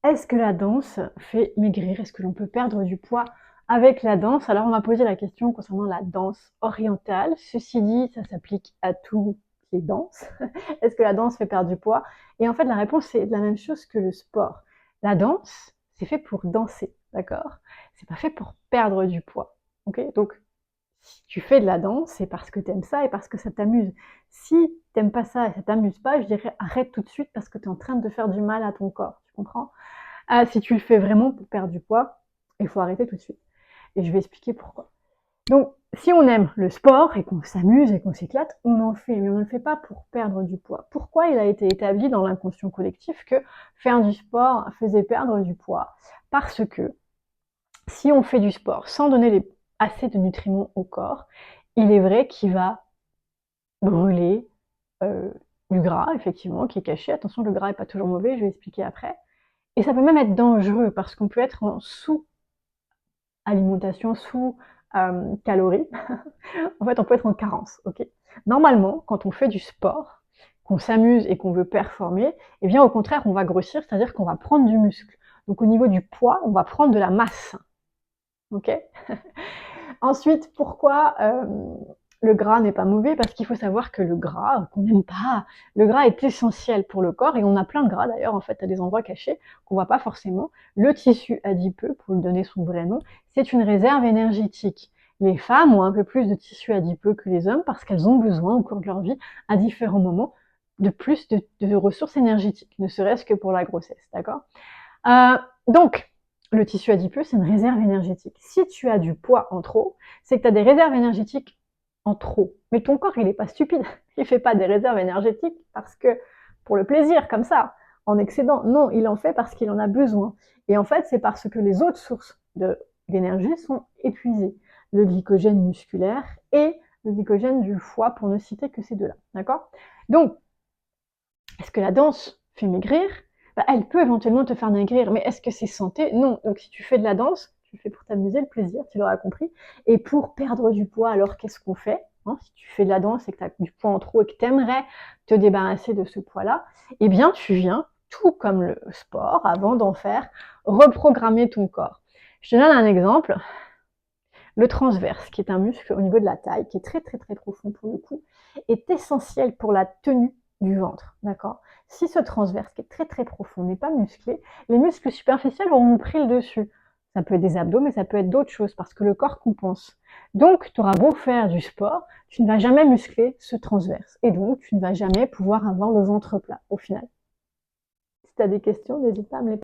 Est-ce que la danse fait maigrir? Est-ce que l'on peut perdre du poids avec la danse? Alors, on m'a posé la question concernant la danse orientale. Ceci dit, ça s'applique à toutes les danses. Est-ce que la danse fait perdre du poids? Et en fait, la réponse, c'est la même chose que le sport. La danse, c'est fait pour danser, d'accord? C'est pas fait pour perdre du poids, ok? Donc, si tu fais de la danse, c'est parce que tu aimes ça et parce que ça t'amuse. Si t'aimes pas ça et ça t'amuse pas, je dirais arrête tout de suite parce que tu es en train de faire du mal à ton corps, tu comprends? Ah, si tu le fais vraiment pour perdre du poids, il faut arrêter tout de suite. Et je vais expliquer pourquoi. Donc, si on aime le sport et qu'on s'amuse et qu'on s'éclate, on en fait, mais on ne le fait pas pour perdre du poids. Pourquoi il a été établi dans l'inconscient collectif que faire du sport faisait perdre du poids? Parce que si on fait du sport sans donner assez de nutriments au corps, il est vrai qu'il va brûler du gras, effectivement, qui est caché. Attention, le gras n'est pas toujours mauvais, je vais expliquer après. Et ça peut même être dangereux parce qu'on peut être en sous-alimentation, sous-calories. En fait, on peut être en carence, ok? Normalement, quand on fait du sport, qu'on s'amuse et qu'on veut performer, eh bien, au contraire, on va grossir, c'est-à-dire qu'on va prendre du muscle. Donc, au niveau du poids, on va prendre de la masse, ok? Ensuite, pourquoi le gras n'est pas mauvais? Parce qu'il faut savoir que le gras, qu'on n'aime pas, le gras est essentiel pour le corps et on a plein de gras d'ailleurs en fait à des endroits cachés qu'on voit pas forcément. Le tissu adipeux, pour lui donner son vrai nom, c'est une réserve énergétique. Les femmes ont un peu plus de tissu adipeux que les hommes parce qu'elles ont besoin au cours de leur vie, à différents moments, de plus de ressources énergétiques, ne serait-ce que pour la grossesse, d'accord? Donc, le tissu adipeux, c'est une réserve énergétique. Si tu as du poids en trop, c'est que tu as des réserves énergétiques en trop. Mais ton corps, il n'est pas stupide. Il ne fait pas des réserves énergétiques parce que pour le plaisir, comme ça, en excédent. Non, il en fait parce qu'il en a besoin. Et en fait, c'est parce que les autres sources d'énergie sont épuisées. Le glycogène musculaire et le glycogène du foie, pour ne citer que ces deux-là. D'accord? Donc, est-ce que la danse fait maigrir? Bah, elle peut éventuellement te faire maigrir, mais est-ce que c'est santé? Non. Donc si tu fais de la danse, tu le fais pour t'amuser, le plaisir, tu l'auras compris. Et pour perdre du poids, alors qu'est-ce qu'on fait? Si tu fais de la danse et que tu as du poids en trop et que tu aimerais te débarrasser de ce poids-là, eh bien tu viens, tout comme le sport, avant d'en faire, reprogrammer ton corps. Je te donne un exemple. Le transverse, qui est un muscle au niveau de la taille, qui est très très très profond pour le coup, est essentiel pour la tenue du ventre, d'accord? Si ce transverse, qui est très très profond, n'est pas musclé, les muscles superficiels auront pris le dessus. Ça peut être des abdos, mais ça peut être d'autres choses, parce que le corps compense. Donc, tu auras beau faire du sport, tu ne vas jamais muscler ce transverse. Et donc, tu ne vas jamais pouvoir avoir le ventre plat, au final. Si tu as des questions, n'hésite pas à me les poser.